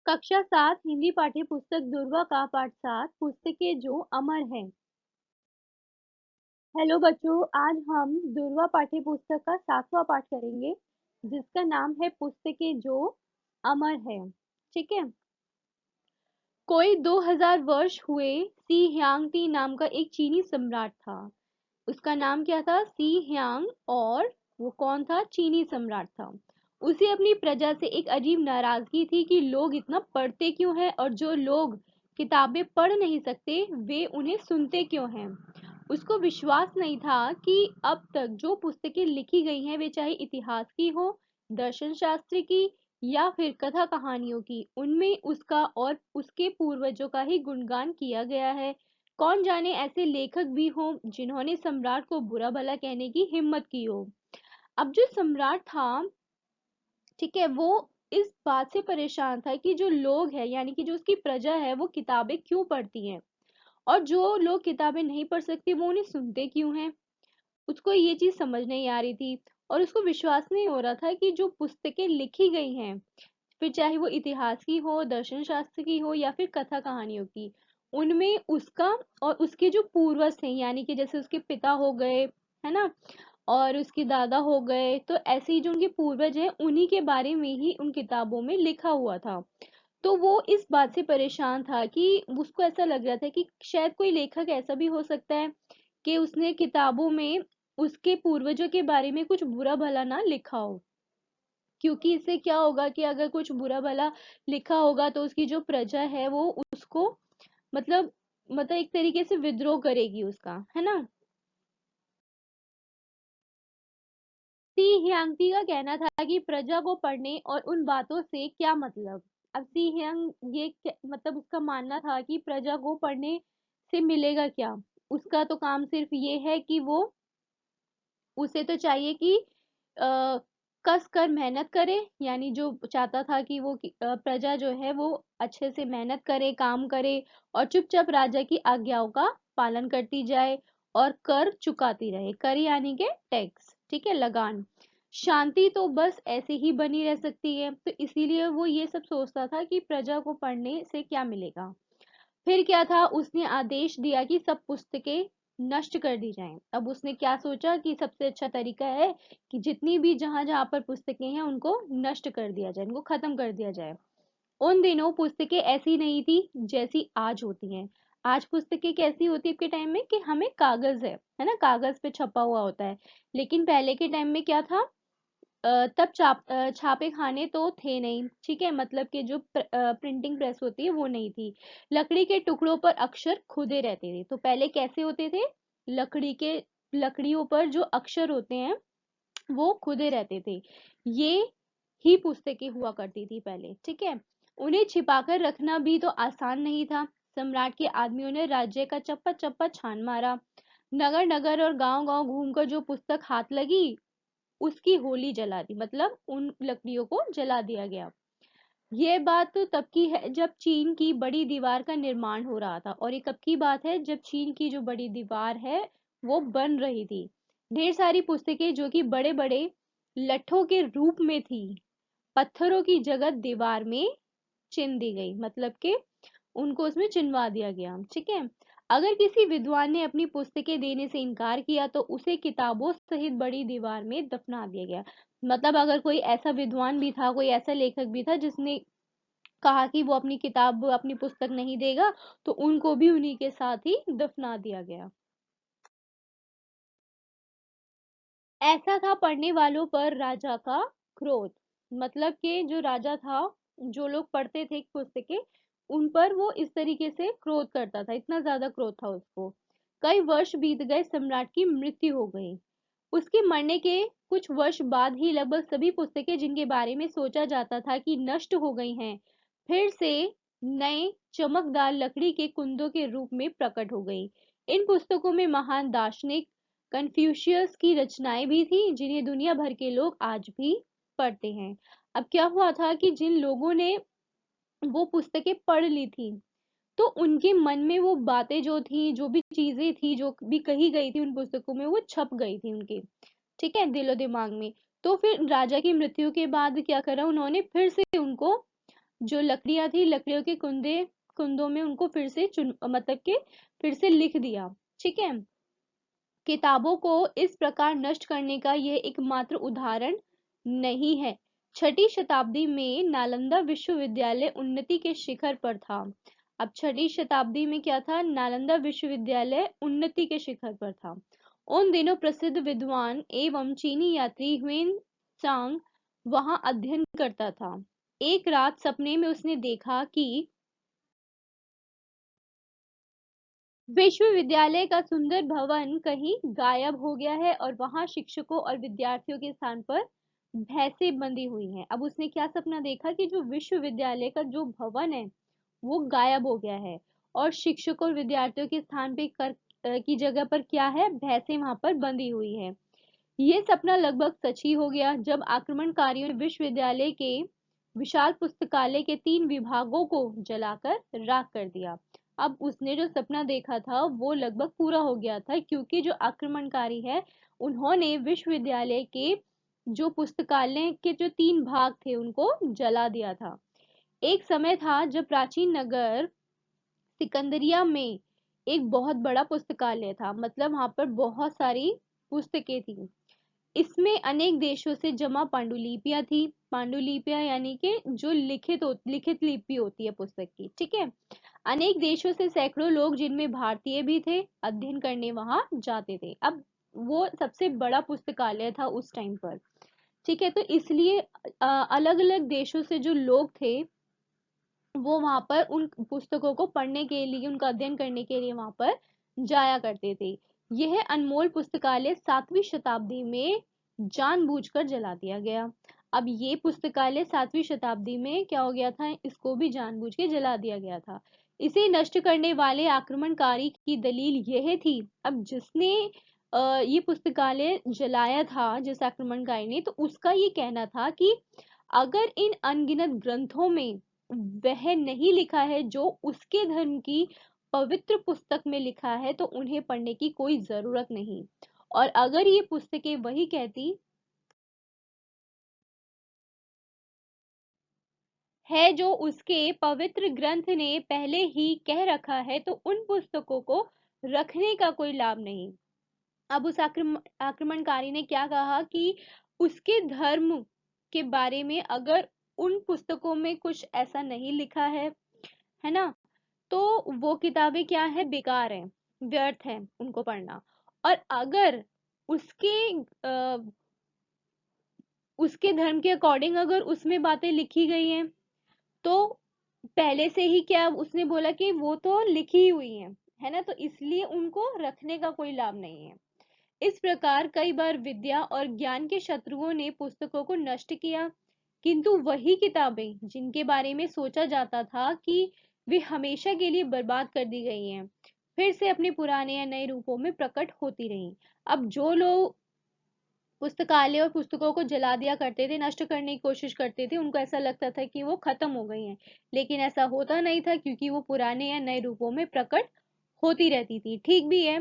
कक्षा 7 हिंदी पाठ्य पुस्तक दुर्वा का पाठ 7 पुस्तकें जो अमर हैं। हेलो बच्चों, आज हम दुर्वा पाठ्य पुस्तक का 7वां पाठ करेंगे जिसका नाम है पुस्तकें जो अमर है। ठीक है। कोई 2000 वर्ष हुए सी ह्यांग नाम का एक चीनी सम्राट था। उसका नाम क्या था? सी ह्यांग। और वो कौन था? चीनी सम्राट था। उसे अपनी प्रजा से एक अजीब नाराजगी थी कि लोग इतना पढ़ते क्यों हैं और जो लोग किताबें पढ़ नहीं सकते वे उन्हें सुनते क्यों हैं। उसको विश्वास नहीं था कि अब तक जो पुस्तकें लिखी गई हैं वे चाहे इतिहास की हो, दर्शन शास्त्र की या फिर कथा कहानियों की, उनमें उसका और उसके पूर्वजों का ही गुणगान किया गया है। कौन जाने ऐसे लेखक भी हों जिन्होंने सम्राट को बुरा भला कहने की हिम्मत की हो। अब जो सम्राट था, ठीक है, वो इस बात से परेशान था कि जो लोग हैं यानी कि जो उसकी प्रजा है वो किताबें क्यों पढ़ती हैं और जो लोग किताबें नहीं पढ़ सकते वो उन्हें सुनते क्यों हैं। उसको ये चीज समझ नहीं आ रही थी और उसको विश्वास नहीं हो रहा था कि जो पुस्तकें लिखी गई हैं, फिर चाहे वो इतिहास की हो, दर्शन शास्त्र की हो या फिर कथा कहानियों की, उनमें उसका और उसके जो पूर्वज थे यानी कि जैसे उसके पिता हो गए, है ना, और उसके दादा हो गए, तो ऐसे ही जो उनके पूर्वज हैं उन्हीं के बारे में ही उन किताबों में लिखा हुआ था। तो वो इस बात से परेशान था कि उसको ऐसा लग रहा था कि शायद कोई लेखक ऐसा भी हो सकता है कि उसने किताबों में उसके पूर्वजों के बारे में कुछ बुरा भला ना लिखा हो। क्योंकि इससे क्या होगा कि अगर कुछ बुरा भला लिखा होगा तो उसकी जो प्रजा है वो उसको मतलब एक तरीके से विद्रोह करेगी उसका, है ना। सी ह्यांगती का कहना था कि प्रजा को पढ़ने और उन बातों से क्या मतलब। अब सी ह्यांग मतलब उसका मानना था कि प्रजा को पढ़ने से मिलेगा क्या। उसका तो काम सिर्फ ये है कि वो उसे तो चाहिए कि कस कर मेहनत करे, यानी जो चाहता था कि वो प्रजा जो है वो अच्छे से मेहनत करे, काम करे और चुपचाप राजा की आज्ञाओं का पालन करती जाए और कर चुकाती रहे। कर यानी के टैक्स, ठीक है, लगान। शांति तो बस ऐसे ही बनी रह सकती है, तो इसीलिए वो ये सब सोचता था कि प्रजा को पढ़ने से क्या मिलेगा। फिर क्या था, उसने आदेश दिया कि सब पुस्तकें नष्ट कर दी जाएं। अब उसने क्या सोचा कि सबसे अच्छा तरीका है कि जितनी भी जहां जहां पर पुस्तकें हैं उनको नष्ट कर दिया जाए, उनको खत्म कर दिया जाए। उन दिनों पुस्तकें ऐसी नहीं थी जैसी आज होती हैं। आज पुस्तकें कैसी होती है आपके टाइम में कि हमें कागज है ना, कागज पे छपा हुआ होता है। लेकिन पहले के टाइम में क्या था, तब छापे खाने तो थे नहीं, ठीक है, मतलब कि जो प्रिंटिंग प्रेस होती है वो नहीं थी। लकड़ी के टुकड़ों पर अक्षर खुदे रहते थे। तो पहले कैसे होते थे, लकड़ियों पर जो अक्षर होते हैं वो खुदे रहते थे। ये ही पुस्तकें हुआ करती थी पहले, ठीक है। उन्हें छिपाकर रखना भी तो आसान नहीं था। सम्राट के आदमियों ने राज्य का चप्पा चप्पा छान मारा। नगर नगर और गांव गांव घूमकर जो पुस्तक हाथ लगी उसकी होली जला दी, मतलब उन लकड़ियों को जला दिया गया। ये बात तो तब की है जब चीन की बड़ी दीवार का निर्माण हो रहा था, और ये कब की बात है, जब चीन की जो बड़ी दीवार है वो बन रही थी। ढेर सारी पुस्तकें जो कि बड़े बड़े लट्ठों के रूप में थी, पत्थरों की जगह दीवार में चिन दी गई, मतलब कि उनको उसमें चिनवा दिया गया, ठीक है। अगर किसी विद्वान ने अपनी पुस्तकें देने से इनकार किया तो उसे किताबों सहित बड़ी दीवार में दफना दिया गया। मतलब अगर कोई ऐसा विद्वान भी था, कोई ऐसा लेखक भी था जिसने कहा कि वो अपनी किताब, अपनी पुस्तक नहीं देगा, तो उनको भी उन्हीं के साथ ही दफना दिया गया। ऐसा था पढ़ने वालों पर राजा का क्रोध। मतलब कि जो राजा था, जो लोग पढ़ते थे पुस्तकें, उन पर वो इस तरीके से क्रोध करता था, इतना ज्यादा क्रोध था उसको। कई वर्ष बीत गए, सम्राट की मृत्यु हो गई। उसके मरने के कुछ वर्ष बाद ही लगभग सभी पुस्तकें जिनके बारे में सोचा जाता था कि नष्ट हो गई हैं, फिर से नए चमकदार लकड़ी के कुंदों के रूप में प्रकट हो गई। इन पुस्तकों में महान दार्शनिक कन्फ्यूशियस की रचनाएं भी थी जिन्हें दुनिया भर के लोग आज भी पढ़ते हैं। अब क्या हुआ था कि जिन लोगों ने वो पुस्तकें पढ़ ली थी, तो उनके मन में वो बातें जो थी, जो भी चीजें थी, जो भी कही गई थी उन पुस्तकों में, वो छप गई थी उनके, ठीक है, दिलो दिमाग में। तो फिर राजा की मृत्यु के बाद क्या करा उन्होंने, फिर से उनको जो लकड़ियां थी, लकड़ियों के कुंदों में उनको फिर से मतलब कि फिर से लिख दिया। ठीक है, किताबों को इस प्रकार नष्ट करने का यह एकमात्र उदाहरण नहीं है। छठी शताब्दी में नालंदा विश्वविद्यालय उन्नति के शिखर पर था। अब छठी शताब्दी में क्या था? नालंदा विश्वविद्यालय उन्नति के शिखर पर था। उन दिनों प्रसिद्ध विद्वान एवं चीनी यात्री ह्वेन चांग वहां अध्ययन करता था। एक रात सपने में उसने देखा कि विश्वविद्यालय का सुंदर भवन कहीं गायब हो गया है और वहां शिक्षकों और विद्यार्थियों के स्थान पर भैंसें बंधी हुई हैं। अब उसने क्या सपना देखा कि जो विश्वविद्यालय का जो भवन है वो गायब हो गया है और शिक्षकों और विद्यार्थियों के स्थान पे की जगह पर क्या है? भैंसें वहां पर बंधी हुई है। ये सपना लगभग सच ही हो गया जब आक्रमणकारियों ने विश्वविद्यालय के विशाल पुस्तकालय के 3 विभागों को जलाकर राख कर दिया। अब उसने जो सपना देखा था वो लगभग पूरा हो गया था, क्योंकि जो आक्रमणकारी है उन्होंने विश्वविद्यालय के जो पुस्तकालय के जो 3 भाग थे उनको जला दिया था। एक समय था जब प्राचीन नगर सिकंदरिया में एक बहुत बड़ा पुस्तकालय था, मतलब वहां पर बहुत सारी पुस्तकें थी। इसमें अनेक देशों से जमा पांडुलिपियां थी। पांडुलिपियां यानी कि जो लिखित लिपि होती है पुस्तक की। ठीक है, अनेक देशों से सैकड़ों लोग, जिनमें भारतीय भी थे, अध्ययन करने वहां जाते थे। अब वो सबसे बड़ा पुस्तकालय था उस टाइम पर। ठीक है, तो इसलिए अलग अलग देशों से जो लोग थे वो वहां पर उन पुस्तकों को पढ़ने के लिए, उनका अध्ययन करने के लिए वहां पर जाया करते थे। यह अनमोल पुस्तकालय 7वीं शताब्दी में जानबूझकर जला दिया गया। अब ये पुस्तकालय 7वीं शताब्दी में क्या हो गया था? इसको भी जानबूझ के जला दिया गया था। इसे नष्ट करने वाले आक्रमणकारी की दलील यह थी, अब जिसने ये पुस्तकालय जलाया था, जिस आक्रमणकारी ने, तो उसका ये कहना था कि अगर इन अनगिनत ग्रंथों में वह नहीं लिखा है जो उसके धर्म की पवित्र पुस्तक में लिखा है, तो उन्हें पढ़ने की कोई जरूरत नहीं। और अगर ये पुस्तकें वही कहती है जो उसके पवित्र ग्रंथ ने पहले ही कह रखा है, तो उन पुस्तकों को रखने का कोई लाभ नहीं। अब उस आक्रमणकारी ने क्या कहा कि उसके धर्म के बारे में अगर उन पुस्तकों में कुछ ऐसा नहीं लिखा है ना, तो वो किताबें क्या है? बेकार है, व्यर्थ है उनको पढ़ना। और अगर उसके उसके धर्म के अकॉर्डिंग अगर उसमें बातें लिखी गई हैं, तो पहले से ही क्या उसने बोला कि वो तो लिखी ही हुई है ना, तो इसलिए उनको रखने का कोई लाभ नहीं है। इस प्रकार कई बार विद्या और ज्ञान के शत्रुओं ने पुस्तकों को नष्ट किया, किंतु वही किताबें जिनके बारे में सोचा जाता था कि वे हमेशा के लिए बर्बाद कर दी गई हैं, फिर से अपने पुराने या नए रूपों में प्रकट होती रहीं। अब जो लोग पुस्तकालय और पुस्तकों को जला दिया करते थे, नष्ट करने की कोशिश करते थे, उनको ऐसा लगता था कि वो खत्म हो गई हैं, लेकिन ऐसा होता नहीं था, क्योंकि वो पुराने या नए रूपों में प्रकट होती रहती थी। ठीक भी है,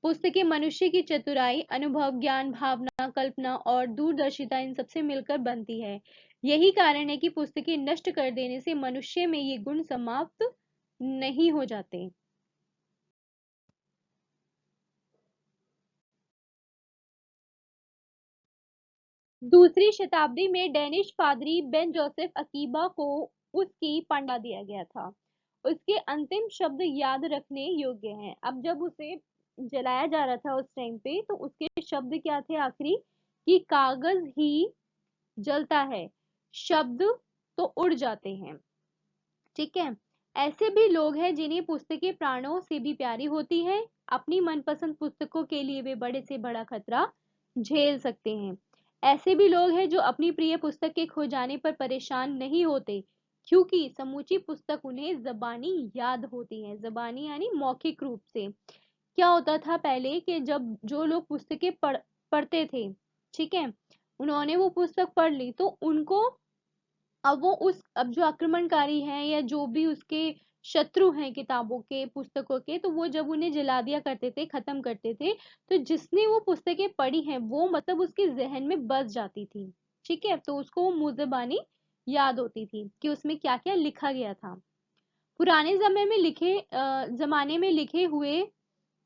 पुस्तकें मनुष्य की चतुराई, अनुभव, ज्ञान, भावना, कल्पना और दूरदर्शिता, इन सबसे मिलकर बनती है। यही कारण है कि पुस्तकें नष्ट कर देने से मनुष्य में ये गुण समाप्त नहीं हो जाते। दूसरी शताब्दी में डेनिश पादरी बेन जोसेफ अकीबा को उसकी पंडा दिया गया था। उसके अंतिम शब्द याद रखने योग्य हैं। अब जब उसे जलाया जा रहा था उस टाइम पे, तो उसके शब्द क्या थे आखिरी? कि कागज ही जलता है, शब्द तो उड़ जाते हैं। ठीक है, ऐसे भी लोग हैं जिन्हें पुस्तकें प्राणों से भी प्यारी होती हैं। अपनी मनपसंद पुस्तकों के लिए वे बड़े से बड़ा खतरा झेल सकते हैं। ऐसे भी लोग हैं जो अपनी प्रिय पुस्तक के खो जाने पर परेशान नहीं होते, क्योंकि समूची पुस्तक उन्हें जबानी याद होती है। जबानी यानी मौखिक रूप से। क्या होता था पहले कि जब जो लोग पुस्तकें पढ़ते थे, ठीक है, उन्होंने वो पुस्तक पढ़ ली, तो उनको अब वो उस अब जो आक्रमणकारी हैं या जो भी उसके शत्रु हैं किताबों के, पुस्तकों के, तो वो जब उन्हें जला दिया करते थे, खत्म करते थे, तो जिसने वो पुस्तकें पढ़ी हैं वो मतलब उसके जहन में बस जाती थी। ठीक है, तो उसको वो मुजबानी याद होती थी कि उसमें क्या क्या लिखा गया था। पुराने जमाने में लिखे हुए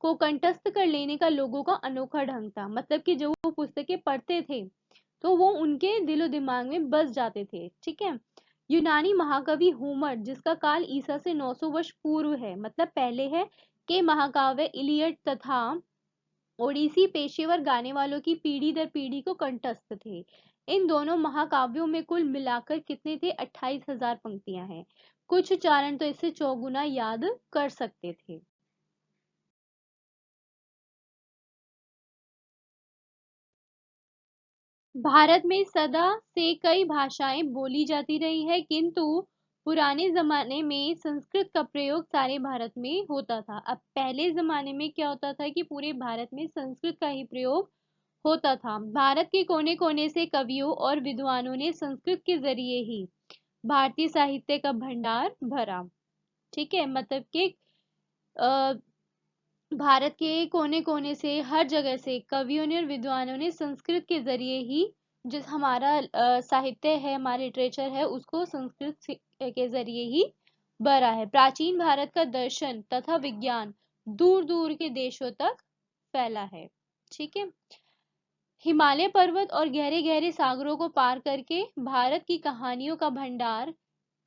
को कंठस्थ कर लेने का लोगों का अनोखा ढंग था। मतलब कि जो वो पुस्तकें पढ़ते थे तो वो उनके दिलो दिमाग में बस जाते थे। ठीक है। यूनानी महाकवि होमर, जिसका काल ईसा से 900 वर्ष पूर्व है, मतलब पहले है, के महाकाव्य इलियड तथा ओडिसी पेशेवर गाने वालों की पीढ़ी दर पीढ़ी को कंठस्थ थे। इन दोनों महाकाव्यों में कुल मिलाकर कितने थे? 28,000 पंक्तियां हैं। कुछ उच्चारण तो इससे चौगुना याद कर सकते थे। भारत में सदा से कई भाषाएं बोली जाती रही है, किंतु पुराने जमाने में संस्कृत का प्रयोग सारे भारत में होता था। अब पहले जमाने में क्या होता था कि पूरे भारत में संस्कृत का ही प्रयोग होता था। भारत के कोने कोने से कवियों और विद्वानों ने संस्कृत के जरिए ही भारतीय साहित्य का भंडार भरा। ठीक है। मतलब कि अ, भारत के कोने कोने से, हर जगह से कवियों ने और विद्वानों ने संस्कृत के जरिए ही जिस हमारा साहित्य है, हमारा लिटरेचर है, उसको के जरिए ही भरा है। प्राचीन भारत का दर्शन तथा विज्ञान दूर दूर के देशों तक फैला है। ठीक है। हिमालय पर्वत और गहरे गहरे सागरों को पार करके भारत की कहानियों का भंडार,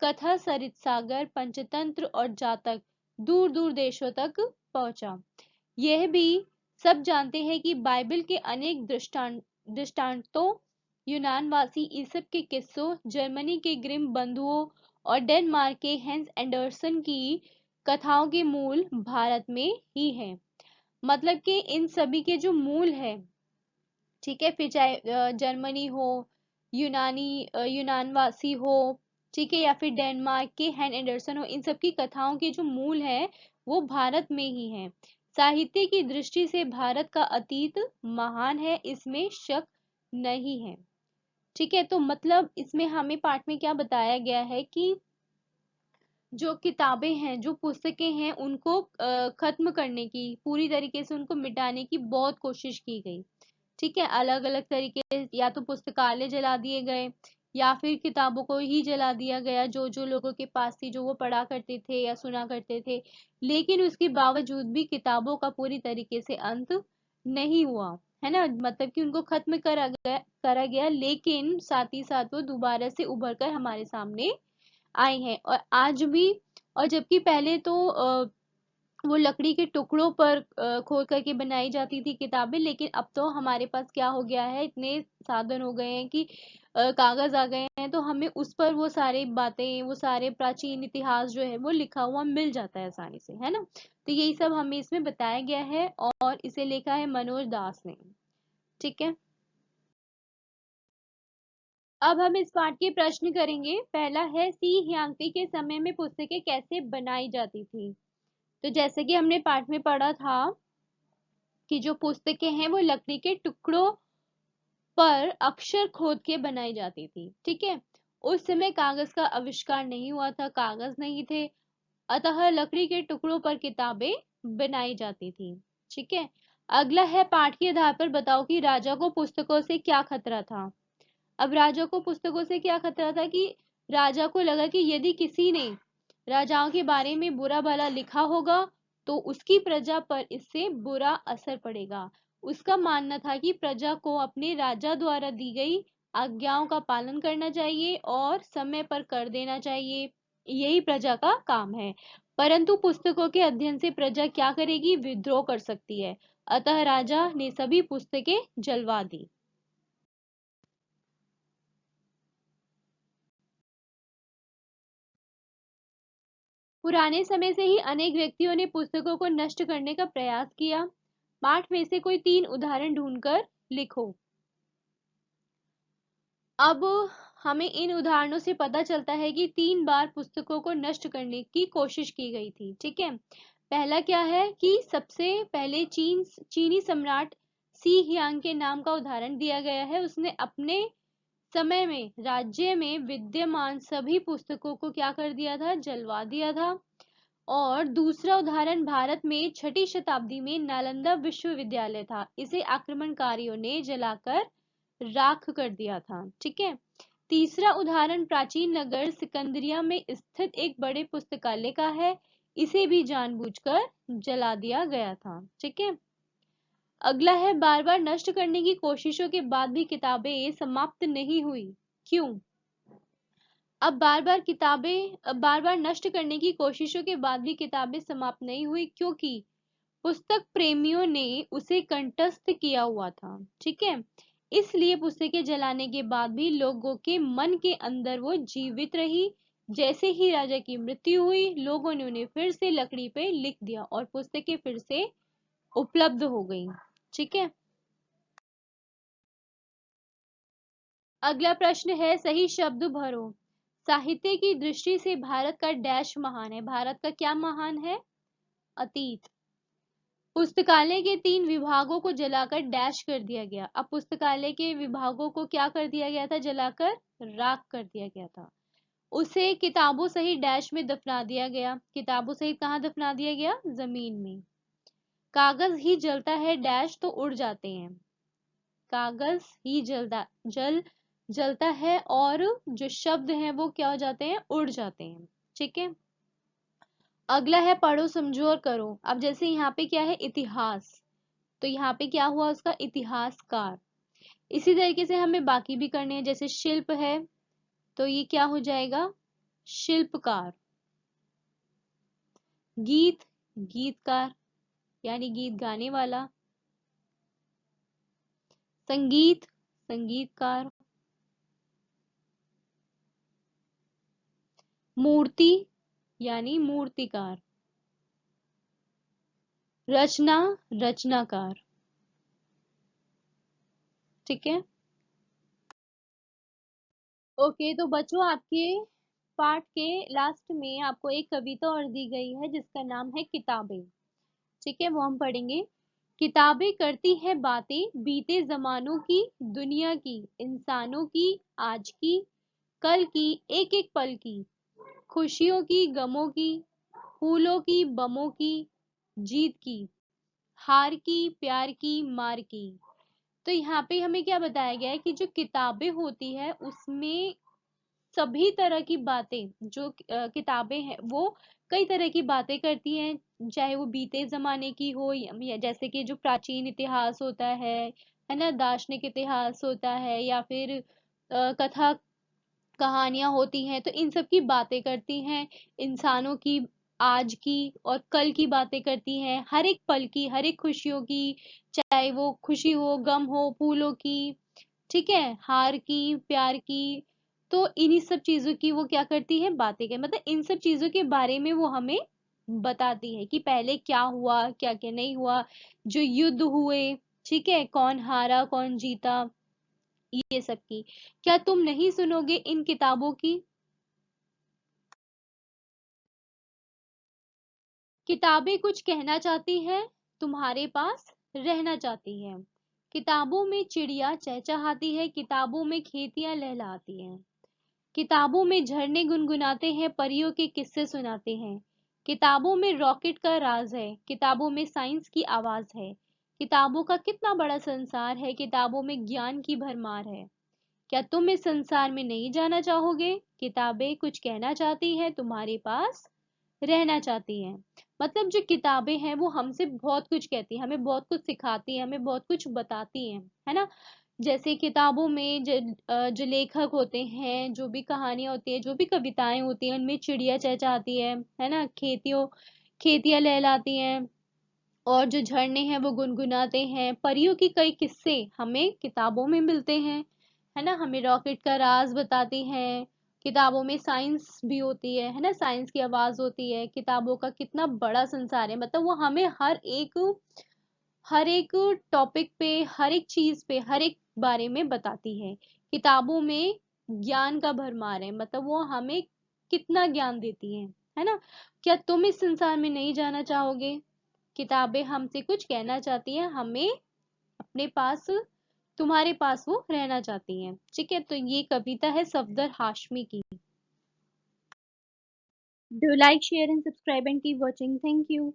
कथा, सरित सागर, पंचतंत्र और जातक दूर दूर देशों तक पहुंचा। यह भी सब जानते हैं कि बाइबल के अनेक दृष्टांतों, यूनानवासी ईसप के किस्सों, जर्मनी के ग्रिम बंधुओं और डेनमार्क के हेंस एंडरसन की कथाओं के मूल भारत में ही है। मतलब कि इन सभी के जो मूल है, ठीक है, फिर चाहे जर्मनी हो, यूनानवासी हो, ठीक है, या फिर डेनमार्क के हैन एंडरसन हो, इन सब की कथाओं के जो मूल है वो भारत में ही है। साहित्य की दृष्टि से भारत का अतीत महान है, इसमें शक नहीं है। ठीक है। तो मतलब इसमें हमें पाठ में क्या बताया गया है कि जो किताबें हैं, जो पुस्तकें हैं, उनको खत्म करने की, पूरी तरीके से उनको मिटाने की बहुत कोशिश की गई। ठीक है। अलग अलग तरीके, या तो पुस्तकालय जला दिए गए या फिर किताबों को ही जला दिया गया जो जो लोगों के पास थी, जो वो पढ़ा करते थे या सुना करते थे। लेकिन उसके बावजूद भी किताबों का पूरी तरीके से अंत नहीं हुआ, है ना। मतलब कि उनको खत्म करा गया, लेकिन साथ ही साथ वो दोबारा से उभर कर हमारे सामने आए हैं और आज भी। और जबकि पहले तो वो लकड़ी के टुकड़ों पर खोद करके बनाई जाती थी किताबें, लेकिन अब तो हमारे पास क्या हो गया है, इतने साधन हो गए हैं कि कागज आ गए हैं, तो हमें उस पर वो सारी बातें, वो सारे प्राचीन इतिहास जो है वो लिखा हुआ मिल जाता है आसानी से, है ना। तो यही सब हमें इसमें बताया गया है और इसे लिखा है मनोज दास ने। ठीक है। अब हम इस पाठ के प्रश्न करेंगे। पहला है, सी ह्यांगती के समय में पुस्तकें कैसे बनाई जाती थी। तो जैसे कि हमने पाठ में पढ़ा था कि जो पुस्तकें हैं वो लकड़ी के टुकड़ों पर अक्षर खोद के बनाई जाती थी। ठीक है। उस समय कागज का आविष्कार नहीं हुआ था, कागज नहीं थे, अतः लकड़ी के टुकड़ों पर किताबें बनाई जाती थी। ठीक है। अगला है, पाठ के आधार पर बताओ कि राजा को पुस्तकों से क्या खतरा था। अब राजा को पुस्तकों से क्या खतरा था कि राजा को लगा कि यदि किसी ने राजाओं के बारे में बुरा भला लिखा होगा तो उसकी प्रजा पर इससे बुरा असर पड़ेगा। उसका मानना था कि प्रजा को अपने राजा द्वारा दी गई आज्ञाओं का पालन करना चाहिए और समय पर कर देना चाहिए, यही प्रजा का काम है। परंतु पुस्तकों के अध्ययन से प्रजा क्या करेगी? विद्रोह कर सकती है। अतः राजा ने सभी पुस्तकें जलवा दी। पुराने समय से ही अनेक व्यक्तियों ने पुस्तकों को नष्ट करने का प्रयास किया। पाठ में से कोई 3 उदाहरण ढूंढकर लिखो। अब हमें इन उदाहरणों से पता चलता है कि 3 बार पुस्तकों को नष्ट करने की कोशिश की गई थी। ठीक है। पहला क्या है कि सबसे पहले चीनी सम्राट सी हियांग के नाम का उदाहरण दिया गया है। उसने अपने समय में राज्य में विद्यमान सभी पुस्तकों को क्या कर दिया था? जलवा दिया था। और दूसरा उदाहरण भारत में 6ठी शताब्दी में नालंदा विश्वविद्यालय था, इसे आक्रमणकारियों ने जलाकर राख कर दिया था। ठीक है। तीसरा उदाहरण प्राचीन नगर सिकंदरिया में स्थित एक बड़े पुस्तकालय का है। इसे भी जानबूझकर जला दिया गया था। ठीक है। अगला है बार बार नष्ट करने की कोशिशों के बाद भी किताबें समाप्त नहीं हुई। क्यों? अब बार बार नष्ट करने की कोशिशों के बाद भी किताबें समाप्त नहीं हुई क्योंकि पुस्तक प्रेमियों ने उसे कंटस्थ किया हुआ था। ठीक है। इसलिए पुस्तकें जलाने के बाद भी लोगों के मन के अंदर वो जीवित रही। जैसे ही राजा की मृत्यु हुई, लोगों ने उन्हें फिर से लकड़ी पे लिख दिया और पुस्तकें फिर से उपलब्ध हो गई। ठीक है। अगला प्रश्न है, सही शब्द भरो। साहित्य की दृष्टि से भारत का डैश महान है। भारत का क्या महान है? अतीत। पुस्तकालय के 3 विभागों को जलाकर डैश कर दिया गया। अब पुस्तकालय के विभागों को क्या कर दिया गया था? जलाकर राख कर दिया गया था। उसे किताबों सहित डैश में दफना दिया गया। किताबों सहित कहाँ दफना दिया गया? जमीन में। कागज ही जलता है डैश तो उड़ जाते हैं। कागज ही जलता है और जो शब्द हैं वो क्या हो जाते हैं? उड़ जाते हैं। ठीक है। अगला है पढ़ो समझो और करो। अब जैसे यहाँ पे क्या है? इतिहास, तो यहाँ पे क्या हुआ? उसका इतिहासकार। इसी तरीके से हमें बाकी भी करने हैं। जैसे शिल्प है तो ये क्या हो जाएगा? शिल्पकार। गीत, गीतकार यानी गीत गाने वाला। संगीत, संगीतकार। मूर्ति यानी मूर्तिकार। रचना, रचनाकार। ठीक है। ओके, तो बच्चों आपके पाठ के लास्ट में आपको एक कविता और दी गई है जिसका नाम है किताबें। ठीक है, वो हम पढ़ेंगे। किताबें करती है बातें बीते जमानों की, दुनिया की, इंसानों की, आज की, कल की, एक एक पल की, खुशियों की, गमों की, फूलों की, बमों की, जीत की, हार की, प्यार की, मार की। तो यहाँ पे हमें क्या बताया गया है कि जो किताबें होती है उसमें सभी तरह की बातें, जो किताबें हैं वो कई तरह की बातें करती हैं, चाहे वो बीते जमाने की हो या जैसे कि जो प्राचीन इतिहास होता है ना, दार्शनिक इतिहास होता है, या फिर कथा कहानियां होती हैं, तो इन सब की बातें करती हैं। इंसानों की, आज की और कल की बातें करती हैं, हर एक पल की, हर एक खुशियों की, चाहे वो खुशी हो, गम हो, फूलों की, ठीक है, हार की, प्यार की। तो इन्हीं सब चीजों की वो क्या करती है? बातें कर, मतलब इन सब चीजों के बारे में वो हमें बताती है कि पहले क्या हुआ, क्या क्या नहीं हुआ, जो युद्ध हुए, ठीक है, कौन हारा कौन जीता, ये सब की। क्या तुम नहीं सुनोगे इन किताबों की? किताबें कुछ कहना चाहती हैं, तुम्हारे पास रहना चाहती हैं। किताबों में चिड़िया चहचहाती है, किताबों में खेतियां लहलहाती हैं। किताबों में झरने गुनगुनाते हैं, परियों के किस्से सुनाते हैं। किताबों में रॉकेट का राज है, किताबों में साइंस की आवाज है। किताबों का कितना बड़ा संसार है, किताबों में ज्ञान की भरमार है। क्या तुम इस संसार में नहीं जाना चाहोगे? किताबें कुछ कहना चाहती हैं, तुम्हारे पास रहना चाहती हैं। मतलब जो किताबें हैं वो हमसे बहुत कुछ कहती हैं, हमें बहुत कुछ सिखाती हैं, हमें बहुत कुछ बताती हैं, है ना। जैसे किताबों में जो लेखक होते हैं, जो भी कहानियां होती है, जो भी कविताएं होती हैं, उनमें चिड़िया चहचहाती है ना, खेतियां लहलाती हैं, और जो झरने हैं वो गुनगुनाते हैं। परियों की कई किस्से हमें किताबों में मिलते हैं, है ना। हमें रॉकेट का राज बताती हैं। किताबों में साइंस भी होती है ना, साइंस की आवाज होती है। किताबों का कितना बड़ा संसार है, मतलब वो हमें हर एक टॉपिक पे, हर एक चीज पे, हर एक बारे में बताती है। किताबों में ज्ञान का भरमार है, मतलब वो हमें कितना ज्ञान देती है ना। क्या तुम इस संसार में नहीं जाना चाहोगे? किताबें हमसे कुछ कहना चाहती हैं, हमें अपने पास, तुम्हारे पास वो रहना चाहती हैं। ठीक है, तो ये कविता है सफदर हाशमी की। Do like share and subscribe and keep watching. Thank you.